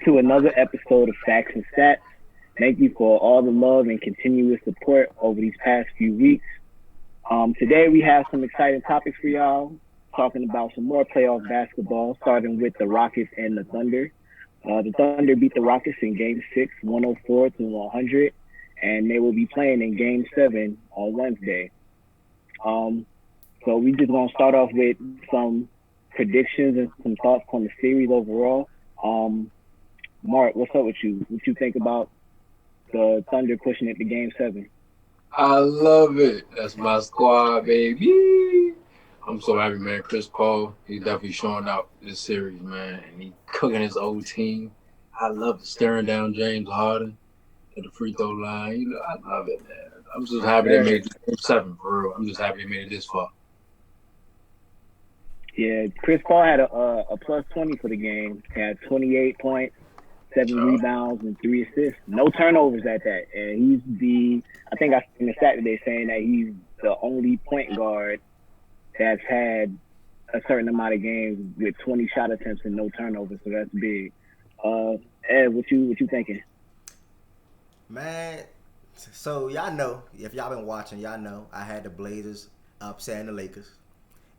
to another episode of Facts and Stats. Thank you for all the love and continuous support over these past few weeks. Today we have some exciting topics for y'all, talking about some more playoff basketball, starting with the Rockets and the Thunder. The Thunder beat the Rockets in Game 6, 104 to 100, and they will be playing in Game 7 on Wednesday. So we just gonna start off with some predictions and some thoughts on the series overall. Mark, what's up with you? What you think about the Thunder pushing it to Game 7? I love it. That's my squad, baby. I'm so happy, man. Chris Paul, he's definitely showing out this series, man. And he cooking his old team. I love staring down James Harden at the free throw line. I love it, man. I'm just happy they made it to Game 7, for real. I'm just happy they made it this far. Yeah, Chris Paul had a plus 20 for the game. He had 28 points, 7 rebounds, and 3 assists. No turnovers at that. And I think I seen the stat today saying that he's the only point guard that's had a certain amount of games with 20 shot attempts and no turnovers. So that's big. Ed, what you thinking? Man, so y'all know, if y'all been watching, y'all know I had the Blazers upsetting the Lakers.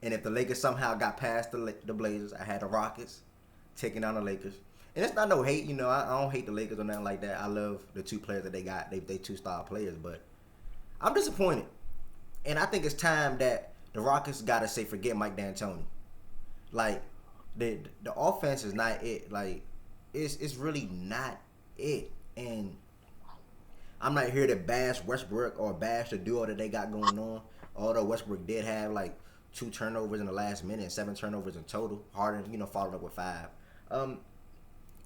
And if the Lakers somehow got past the Blazers, I had the Rockets taking down the Lakers. And it's not no hate, I don't hate the Lakers or nothing like that. I love the two players that they got. They two-star players, but I'm disappointed. And I think it's time that the Rockets got to say forget Mike D'Antoni. Like, the offense is not it. Like, it's really not it. And I'm not here to bash Westbrook or bash the duo that they got going on. Although Westbrook did have, 2 turnovers in the last minute, 7 turnovers in total. Harden, followed up with 5.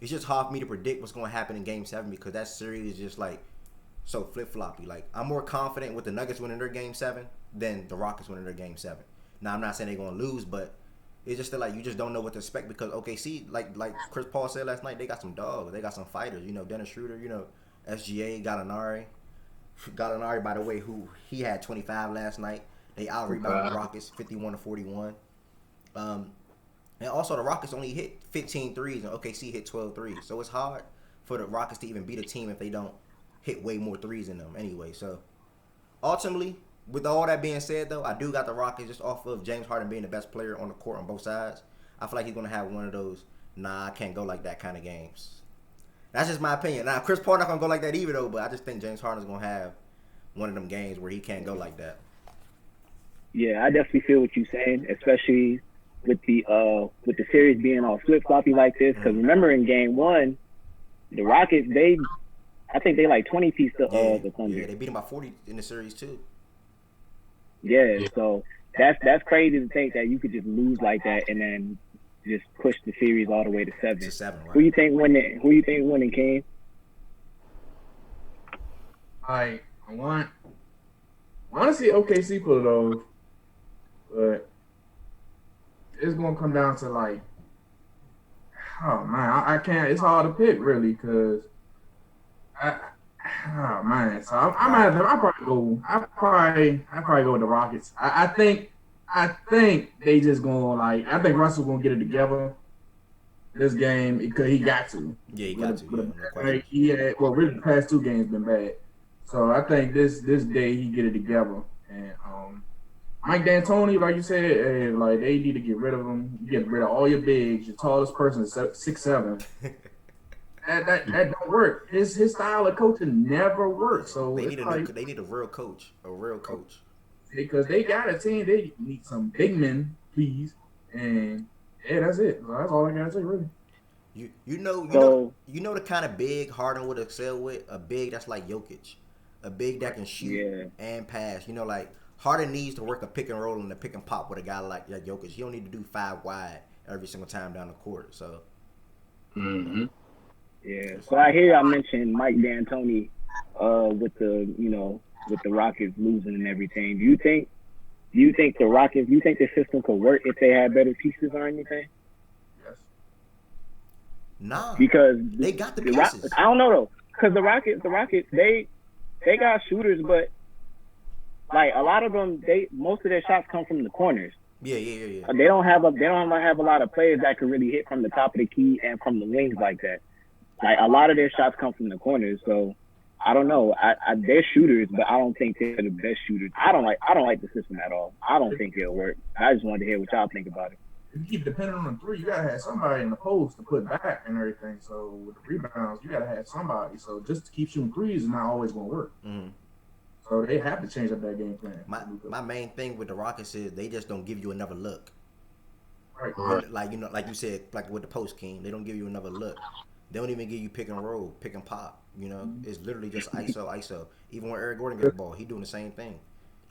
It's just hard for me to predict what's going to happen in Game 7 because that series is just, so flip-floppy. I'm more confident with the Nuggets winning their Game 7 than the Rockets winning their Game 7. Now, I'm not saying they're going to lose, but it's just that, you just don't know what to expect because OKC, like Chris Paul said last night, they got some dogs. They got some fighters. Dennis Schroeder, SGA, Gallinari. Gallinari, by the way, who he had 25 last night. They out-rebounded the Rockets 51-41. And also, the Rockets only hit 15 threes, and OKC hit 12 threes. So it's hard for the Rockets to even beat a team if they don't hit way more threes than them anyway. So, ultimately, with all that being said, though, I do got the Rockets just off of James Harden being the best player on the court on both sides. I feel like he's going to have one of those, I can't go like that kind of games. That's just my opinion. Now, Chris Paul not going to go like that either, though, but I just think James Harden's going to have one of them games where he can't go like that. Yeah, I definitely feel what you're saying, especially with the series being all flip floppy like this. Because remember in Game 1, the Rockets I think they 20-piece the Thunder. Yeah, they beat them by 40 in the series too. Yeah, so that's crazy to think that you could just lose like that and then just push the series all the way to 7. To 7, right? Who you think winning, King? I want to see OKC pull it off. But it's gonna come down to oh man, I can't. It's hard to pick really, cause oh man. So I probably go with the Rockets. I think they just gonna I think Russell gonna get it together this game because he got to. Yeah, he got to. Really the past 2 games been bad. So I think this day he get it together and Mike D'Antoni, like you said, they need to get rid of him. Get rid of all your bigs. Your tallest person is 6'7". that don't work. His style of coaching never works. So they need a real coach. A real coach. Because they got a team. They need some big men, please. And yeah, that's it. So that's all I gotta say, really. You know the kind of big Harden would excel with? A big that's like Jokic. A big that can shoot and pass. Harden needs to work a pick and roll and a pick and pop with a guy like Jokic. He don't need to do 5 wide every single time down the court. So, yeah. So I hear y'all mention Mike D'Antoni, with the Rockets losing and everything. Do you think the Rockets? Do you think the system could work if they had better pieces or anything? Yes. Nah. Because they got the pieces. I don't know though, because the Rockets, they got shooters, but. A lot of them, most of their shots come from the corners. Yeah. They don't have a lot of players that can really hit from the top of the key and from the wings like that. Like a lot of their shots come from the corners, so I don't know. They're shooters, but I don't think they're the best shooters. I don't like the system at all. I don't think it'll work. I just wanted to hear what y'all think about it. If you keep depending on the three, you gotta have somebody in the post to put back and everything. So with the rebounds, you gotta have somebody. So just to keep shooting threes is not always gonna work. Mm-hmm. So they have to change up that game plan. My main thing with the Rockets is they just don't give you another look. Right. Like you said, like with the post king, they don't give you another look. They don't even give you pick and roll, pick and pop. It's literally just ISO. Even when Eric Gordon gets the ball, he doing the same thing.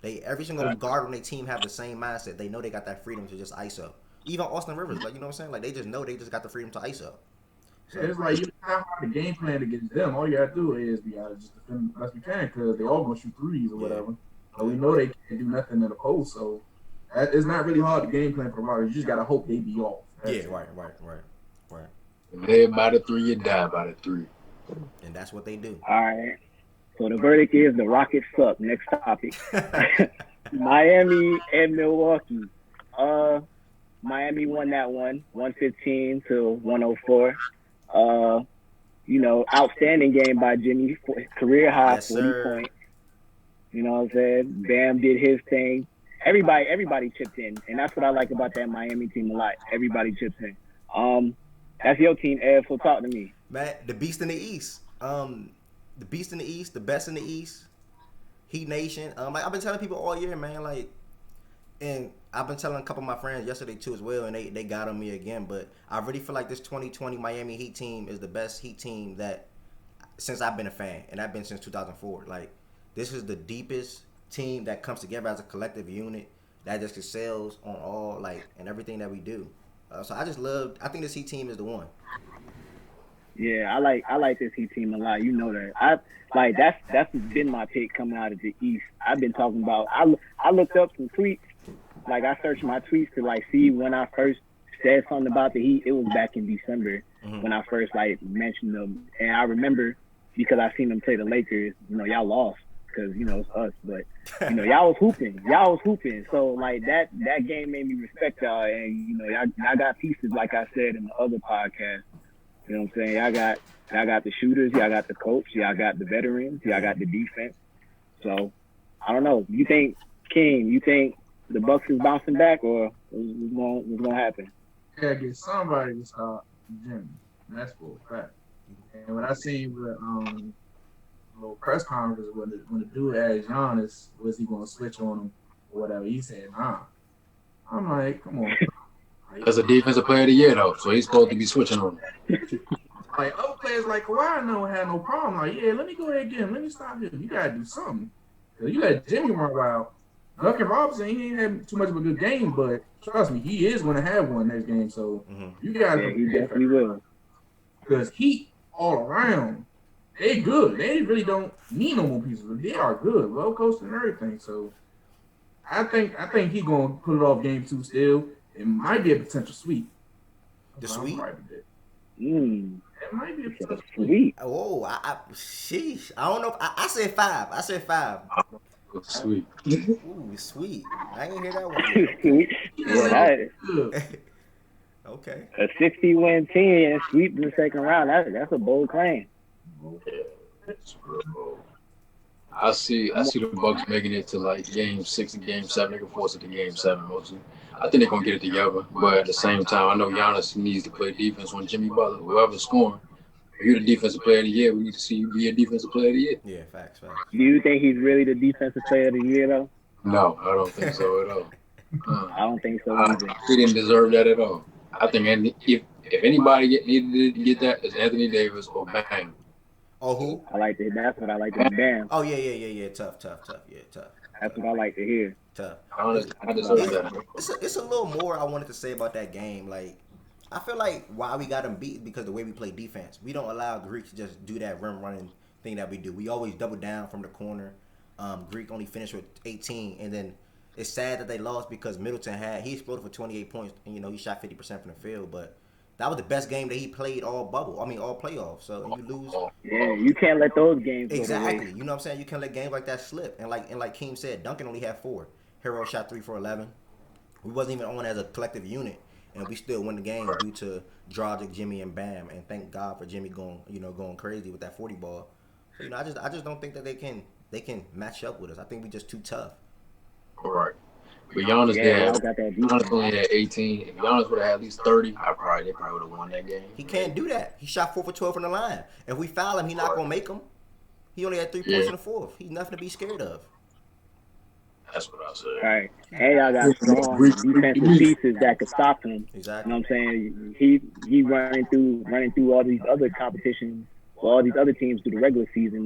Every single guard on their team have the same mindset. They know they got that freedom to just ISO. Even Austin Rivers, like, you know what I'm saying? Like, they just know they just got the freedom to ISO. So it's like you have the game plan against them. All you gotta do is we gotta just defend the best we can because they all gonna shoot threes or whatever. So we know they can't do nothing in the post. So it's not really hard to game plan for Rockets. You just gotta hope they be off. Right. Live by the three, you die by the three. And that's what they do. All right. So the verdict is the Rockets suck. Next topic. Miami and Milwaukee. Miami won that one, 115 to 104. Outstanding game by Jimmy, career high 40 points. You know what I'm saying? Bam did his thing. Everybody chipped in, and that's what I like about that Miami team a lot. Everybody chips in. That's your team, Ed. So talk to me. Man, the beast in the East. The beast in the East, the best in the East. Heat Nation. I've been telling people all year, man, and I've been telling a couple of my friends yesterday too as well, and they got on me again. But I really feel like this 2020 Miami Heat team is the best Heat team that since I've been a fan, and I've been since 2004. Like, this is the deepest team that comes together as a collective unit that just excels on all and everything that we do. So I think this Heat team is the one. Yeah, I like this Heat team a lot. You know that. That's been my pick coming out of the East. I've been talking about. I looked up some tweets. Like, I searched my tweets to see when I first said something about the Heat. It was back in December when I first mentioned them, and I remember because I seen them play the Lakers. Y'all lost because it's us, but y'all was hooping. So that game made me respect y'all, and y'all got pieces like I said in the other podcast. You know what I'm saying? Y'all got the shooters, y'all got the coach, y'all got the veterans, y'all got the defense. So I don't know. You think the Bucks is bouncing back, or what's gonna happen? Yeah, get somebody to stop Jimmy. That's for a fact. And what I seen with little press conference when the dude asked Giannis, was he gonna switch on him or whatever, he said nah. I'm like, come on. That's a defensive player of the year though, so he's supposed to be switching on him. Like other players like Kawhi had no problem. Like, yeah, let me go ahead and get him. Let me stop him. You gotta do something. You let Jimmy run wild. Duncan Robinson, he ain't had too much of a good game, but trust me, he is going to have one next game. So you got to. Yeah, he definitely will. Because Heat all around, they good. They really don't need no more pieces. They are good, well coached and everything. So I think he's going to put it off game 2 still. It might be a potential sweep. The sweep? It might be a potential sweep. Oh, sheesh. I don't know. I said 5. Sweet. Ooh, sweet. I ain't hear that one yet. Okay. A 60-win team and sweep in the second round. That's a bold claim. I see the Bucks making it to game 6 and game 7. They can force it to game 7 mostly. I think they're gonna get it together, but at the same time, I know Giannis needs to play defense on Jimmy Butler. Whoever's scoring, if you're the defensive player of the year, we need to see you be a defensive player of the year. Yeah, facts. Do you think he's really the defensive player of the year, though? No, I don't think so at all. I don't think so either. He didn't deserve that at all. I think if anybody needed to get that, it's Anthony Davis or Bam. Oh, who? That's what I like to Bam. Oh, yeah. Tough. Yeah, tough. That's what I like to hear. Tough. I deserve that. It's a little more I wanted to say about that game. I feel like why we got them beat because the way we play defense. We don't allow Greek to just do that rim running thing that we do. We always double down from the corner. Greek only finished with 18, and then it's sad that they lost because Middleton he exploded for 28 points, and he shot 50% from the field. But that was the best game that he played all playoffs. So and you lose. Yeah, you can't let those games exactly. go away. You know what I'm saying? You can't let games like that slip. And like Keem said, Duncan only had 4. Hero shot 3 for 11. We wasn't even on as a collective unit. and we still win the game due to Dragic, Jimmy, and Bam. And thank God for Jimmy going crazy with that 40 ball. So I just don't think that they can match up with us. I think we just too tough. Right. But Giannis Giannis only had 18. If Giannis would have had at least 30, they probably would have won that game. He can't do that. He shot 4 for 12 from the line. If we foul him, he's not gonna make them. He only had 3 points in the fourth. He's nothing to be scared of. That's what I said. All right. And y'all got strong defensive pieces that could stop him. Exactly. You know what I'm saying? He running through all these other competitions, all these other teams through the regular season.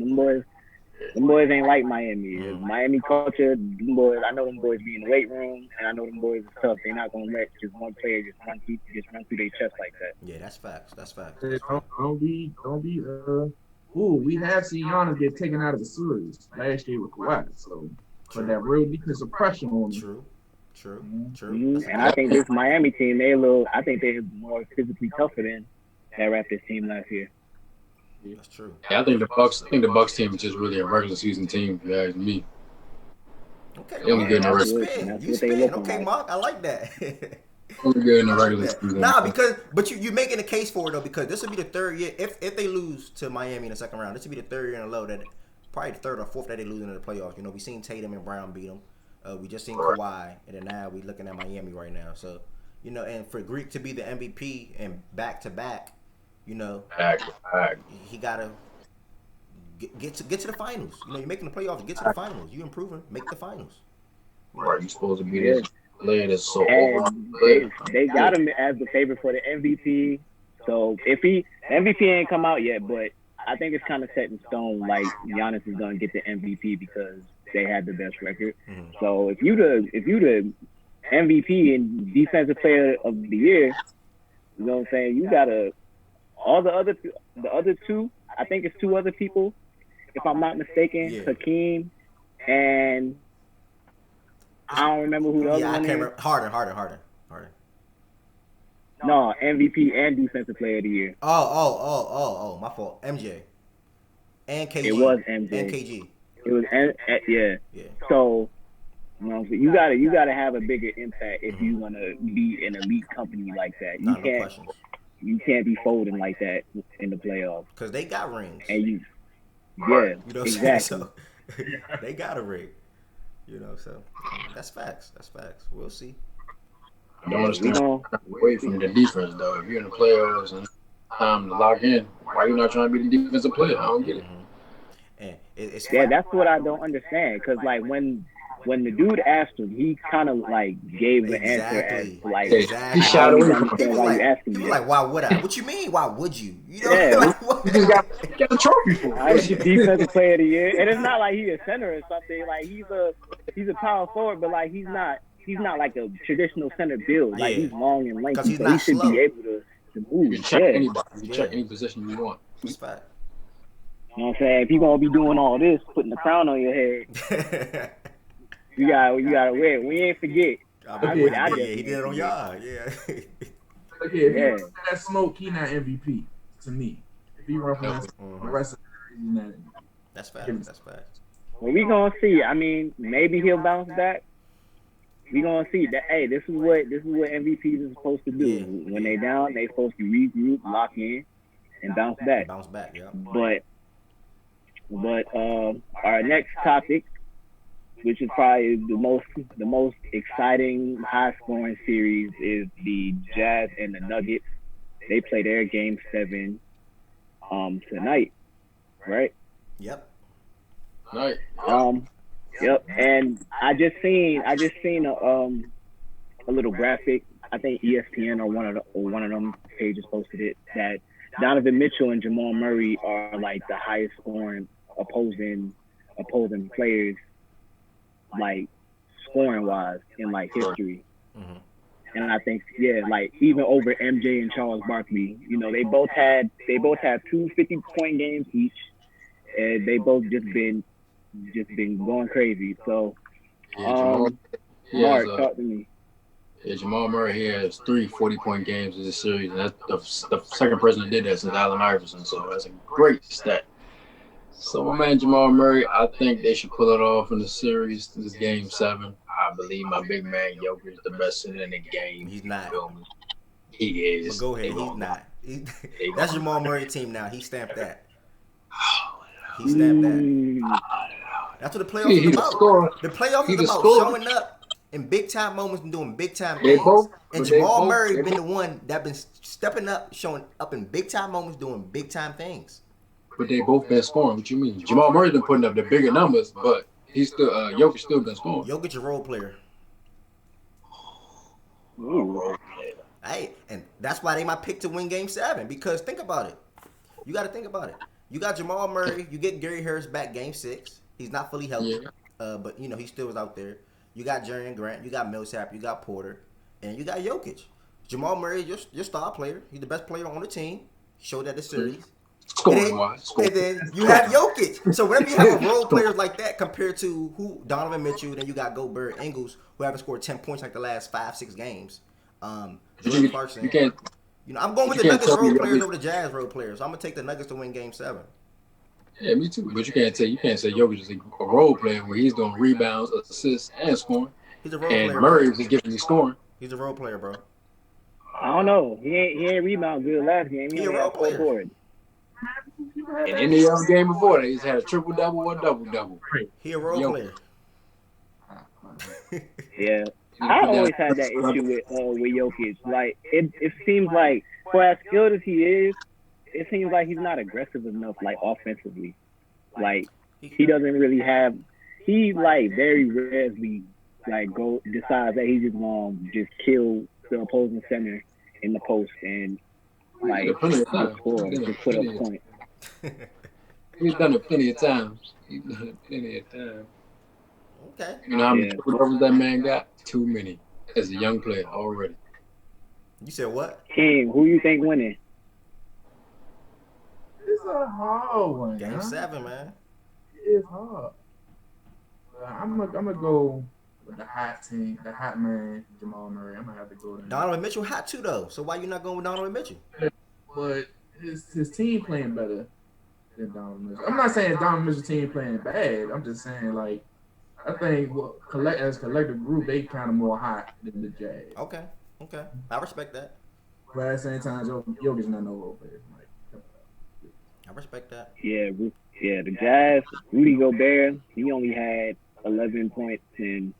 Them boys ain't like Miami. Miami culture, I know them boys be in the weight room, and I know them boys is tough. They're not gonna let just one player just run through their chest like that. Yeah, that's facts. Don't be. We have seen Giannis get taken out of the series last year with Kawhi, so put that real defensive pressure on him. True. And I think this Miami team, I think they're more physically tougher than that Raptors team last year. That's true. Yeah, I think the Bucks team is just really a regular season team. If you ask me. Okay. They only good in the regular. You spin. Okay, Mark. I like that. Only good in the regular season. Nah, but you're making a case for it though, because this will be the third year if they lose to Miami in the second round. This will be the third year in a row that probably the third or fourth that they lose in the playoffs. We seen Tatum and Brown beat them. We just seen Kawhi, and then now we looking at Miami right now. So and for Greek to be the MVP and back to back. He gotta get to the finals. You're making the playoffs. Get to the finals. You improving. Make the finals. Right, you supposed to be this player that's so over. They got him as the favorite for the MVP. So if MVP ain't come out yet, but I think it's kind of set in stone. Like Giannis is gonna get the MVP because they had the best record. Mm-hmm. So if you the MVP and defensive player of the year, you know what I'm saying? You gotta. All the other two, I think it's 2 other people, if I'm not mistaken, Hakeem and I don't remember who the other one is. I can't remember. Harden. No, MVP and Defensive Player of the Year. Oh, my fault. MJ. And KG. It was MJ. And KG. It was, yeah. So, you gotta have a bigger impact if you want to be an elite company like that. You can't be folding like that in the playoffs. Because they got rings. And exactly. So, they got a ring. So that's facts. We'll see. I don't understand away from the defense, though. If you're in the playoffs and time to lock in, why are you not trying to be the defensive player? I don't get it. And it's that's what I don't understand. Because, when the dude asked him, he kind of gave the answer as he shot away from him. He was like, "Why would I? What you mean? Why would you? You just got the trophy for it. Defensive Player of the Year, and it's not like he's a center or something. He's a power forward, but he's not like a traditional center build. He's long and lengthy, so he should be able to move. You can check anybody. You can check any position you want. That's fact. You know what I'm saying? If you're gonna be doing all this, putting the crown on your head. You gotta wear it. We ain't forget. He did it on y'all. Yeah. If he that smoke, he not MVP to me. If he run for the rest of the season, not MVP. That's fact. Well, we gonna see. I mean, maybe he'll bounce back. We gonna see that. Hey, this is what MVPs are supposed to do. Yeah. When they down, they supposed to regroup, lock in, and bounce back. Yeah. But our next topic, which is probably the most exciting, high-scoring series, is the Jazz and the Nuggets. They play their Game 7 tonight, right? Yep. Right. Yep. And I just seen a little graphic. I think ESPN or one of them pages posted it, that Donovan Mitchell and Jamal Murray are the highest-scoring opposing players, scoring wise in history. Mm-hmm. And I think even over MJ and Charles Barkley, they both had 2 50-point games each, and they both just been going crazy. So Mark, talk to me. Yeah, Jamal Murray, he has 3 40-point games in this series, and that's the second person that did that since Allen Iverson. So that's a great stat. So my man Jamal Murray, I think they should pull it off in the series. This is Game 7. I believe my big man Jokic is the best center in the game. He's not. He is. But go ahead, he's not. That's Jamal Murray team now. He stamped that. He stamped that. That's what the playoffs is about. The playoffs is about showing up in big time moments and doing big time things. And Jamal Murray been the one that been stepping up, showing up in big time moments, doing big time things. But they both been scoring. What you mean? Jamal Murray's been putting up the bigger numbers, but he's still Jokic still been scoring. Jokic a role player. Ooh. Hey, and that's why they my pick to win Game 7. Because think about it. You got to think about it. You got Jamal Murray. You get Gary Harris back Game 6. He's not fully healthy, but you know he still was out there. You got Jaren Grant. You got Millsap. You got Porter, and you got Jokic. Jamal Murray, your star player. He's the best player on the team. He showed that the series. And then you have Jokic. So whenever you have a role players like that compared to Donovan Mitchell, then you got Gobert, Ingles, who haven't scored 10 points like the last 5-6 games. Jordan Clarkson. You know, I'm going with the Nuggets role players over the Jazz role players. So I'm gonna take the Nuggets to win Game 7. Yeah, me too. But you can't say Jokic is a role player where he's doing rebounds, assists, and scoring. He's a role player. And Murray is giving you scoring. He's a role player, bro. I don't know. He ain't rebound good last game. He a role player. Forward. In any other game before that, he's had a triple double or double double. He a role player. Yeah. I always had that issue with Jokic. Like it seems like for as skilled as he is, it seems like he's not aggressive enough, like offensively. Like he doesn't really have. He like very rarely like decides that he's just gonna just kill the opposing center in the post and like score, just put up points. He's done it plenty of times. Okay. You know how many triple-doubles that man got? Too many. As a young player already. You said what? King, who you think winning? It's a hard one. Game 7, man. It's hard. I'm gonna go with the hot team, the hot man, Jamal Murray. I'm gonna have to go there. Donovan Mitchell hot too though. So why you not going with Donovan Mitchell? But his team playing better than Donovan Mitchell. I'm not saying Donovan Mitchell's team playing bad. I'm just saying like I think as collective group they kind of more hot than the Jazz. Okay. I respect that. But at the same time, Jokic's not no role player. I respect that. Yeah, the Jazz, Rudy Gobert, he only had 11 points and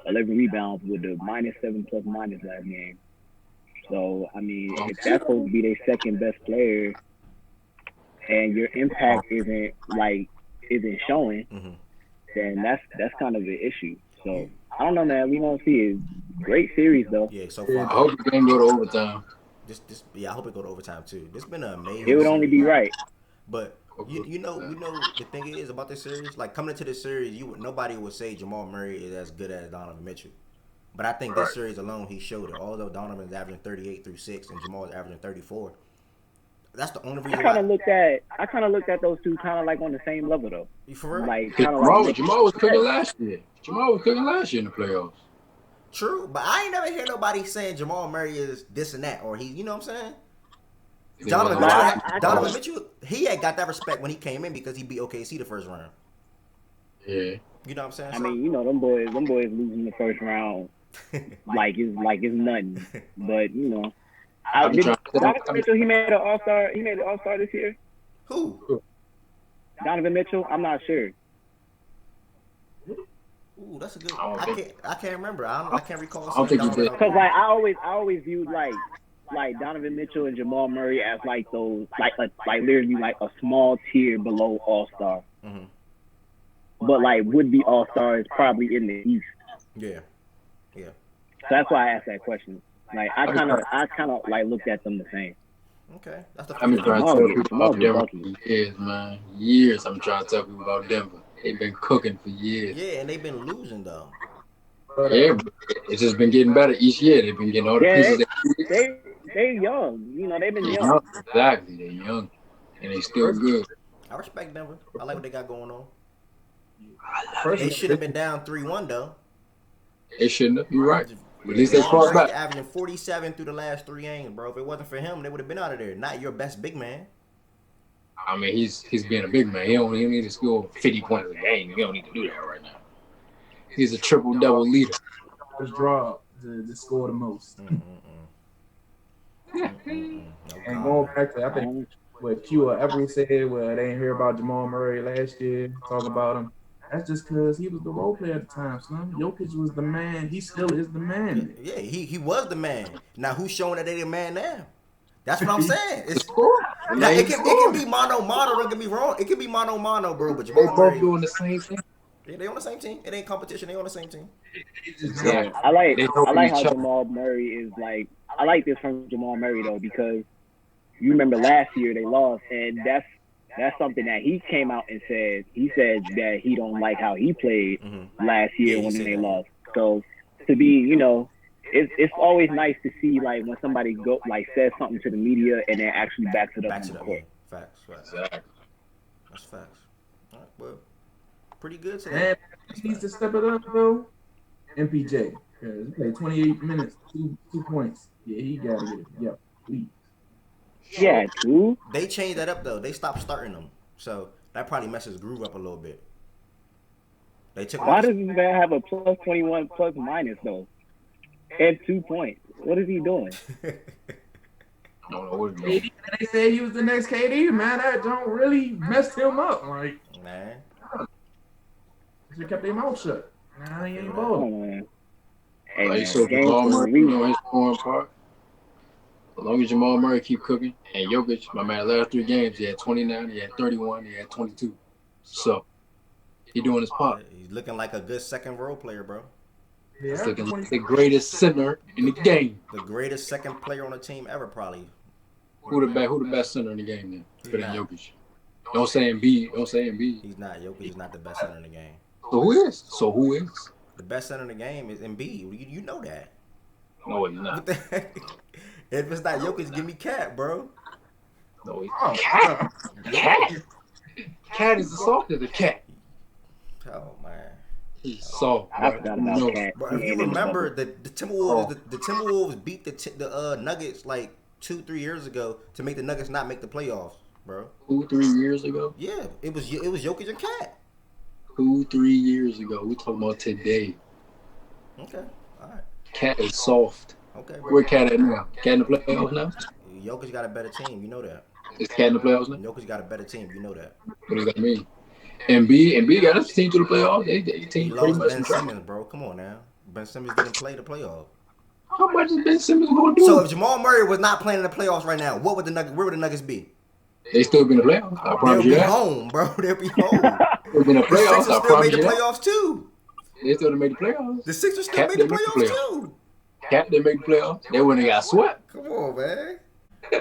11 rebounds with the -7 last game. So, I mean, if that's supposed to be their second best player and your impact isn't showing, then that's kind of the issue. So, I don't know, man. We gonna see a great series, though. Yeah, so far. I hope the game go to overtime. I hope it go to overtime, too. This been an amazing It would only be right. But you know the thing is about this series, like coming into this series, nobody would say Jamal Murray is as good as Donovan Mitchell. But I think this series alone, he showed it. Although Donovan's averaging 38 through 6 and Jamal's averaging 34. That's the only reason. I kind of looked at those two kind of like on the same level though. You for real? Like Jamal was cooking last year. Jamal was cooking last year in the playoffs. True, but I ain't never hear nobody saying Jamal Murray is this and that, or you know what I'm saying? Donovan Mitchell, he had got that respect when he came in because he beat OKC the first round. Yeah. You know what I'm saying? I mean, you know, them boys losing the first round like it's nothing. But you know, Donovan Mitchell, he made an all-star. He made an all-star this year. Who? Donovan Mitchell. I'm not sure. Ooh, that's a good. I can't remember. I can't recall. I don't think he did. Because like I always viewed like Donovan Mitchell and Jamal Murray as like those like literally like a small tier below All-Star. Mm-hmm. But like would be All-Stars probably in the East. Yeah. So that's why I asked that question. Like I kind of like looked at them the same. Okay, that's the. I've been trying to tell people about Denver for years, man. Years I'm trying to tell people about Denver. They've been cooking for years. Yeah, and they've been losing though. Yeah, but it's just been getting better each year. They've been getting all the pieces. They're young. You know, they've been young. Exactly, they're young, and they still good. I respect Denver. I like what they got going on. They should have been down 3-1 though. They shouldn't have. You're right. But at least they fought back. Averaging 47 through the last 3 games, bro. If it wasn't for him, they would have been out of there. Not your best big man. I mean, he's being a big man. He don't need to score 50 points a game. He don't need to do that right now. He's a triple-double leader. His draw to score the most. No And going comment. back to, I think what Q or Everett said, where they didn't hear about Jamal Murray last year, talk about him. That's just because he was the role player at the time, son. Jokic was the man. He still is the man. Yeah, he was the man. Now who's showing that they the man now? That's what I'm saying. The It's score. now They it can scoring. be mono. Don't get me wrong. It can be mono, bro. But They Jamal both Murray, doing the same thing. they on the same team. It ain't competition. They on the same team. Yeah, Exactly. I like They I helping like each how other. Jamal Murray is like. I like this from Jamal Murray though because you remember last year they lost, and that's something that he came out and said. He said that he don't like how he played last Yeah, year he when said they that. Yeah. lost. So to be, it's always nice to see like when somebody go like says something to the media and then actually backs it up Backs on it the up. Yeah. court. Facts. Exactly. That's facts. All right, well, pretty good today. And he needs to step it up though. MPJ, because he played 28 minutes, 2 points. Yeah, he gotta get it. Yeah, please. Yeah, too. They changed that up though. They stopped starting them, so that probably messes groove up a little bit. They took him Why out. does this man have a plus 21 plus minus though? And 2 points. What is he doing? I don't know what to do. KD, they said he was the next KD, man. That don't really messed him up. Like, Man, they kept their mouth shut. Nah, he ain't Come ball. on, man. Hey Like, man, so game Jamal for a Murray, you reason. know his scoring part. As long as Jamal Murray keep cooking, and Jokic, my man, last 3 games, he had 29, he had 31, he had 22. So, he doing his part. he's looking like a good second role player, bro. He's Yeah, looking like the greatest center in the game. The greatest second player on the team ever, probably. Who the best center in the game then? He's Better than not. Jokic. Don't say Embiid. Don't say Embiid. He's not. Jokic is not the best center in the game. So who is? So who is? The best center in the game is Embiid. You know that. No, he's What not. the heck? If it's not Jokic, give me Cat, bro. No, he's Oh, cat. Cat. Cat is the soft of the cat. Oh man. He's soft. I Bro. forgot No. about Cat. Bro, He if you ain't in the remember, bubble. the Timberwolves, the Timberwolves beat the Nuggets like 2-3 years ago to make the Nuggets not make the playoffs, bro. 2-3 years ago. Yeah, it was Jokic and Cat. 2-3 years ago. We talking about today. Okay, all right, Cat is soft. okay, Where bro. Cat at now? Cat in the playoffs now? Jokic got a better team, you know that. Is Cat in the playoffs now? Jokic got a better team, you know that. What does that mean? Embiid got his team to the playoffs. They He team pretty lost much Ben in trouble. Simmons, bro. Come on now. Ben Simmons didn't play the playoff. How much is Ben Simmons going to do? So if Jamal Murray was not playing in the playoffs right now, where would the Nuggets be? They still be in the playoffs. I They'll promise be you that. home, bro. They'll be home. They'll be in the The playoffs. Sixers I still made promise the you that. playoffs too. They still made the playoffs. The Sixers still Cat made the didn't make the playoffs playoffs. too. Cat didn't make the playoffs. They wouldn't have got swept. Come on, man.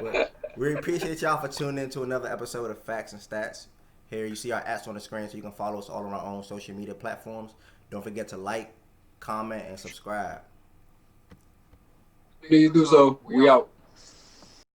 Well, we appreciate y'all for tuning in to another episode of Facts and Stats. Here you see our apps on the screen so you can follow us all on our own social media platforms. Don't forget to like, comment, and subscribe. Please do so. We out.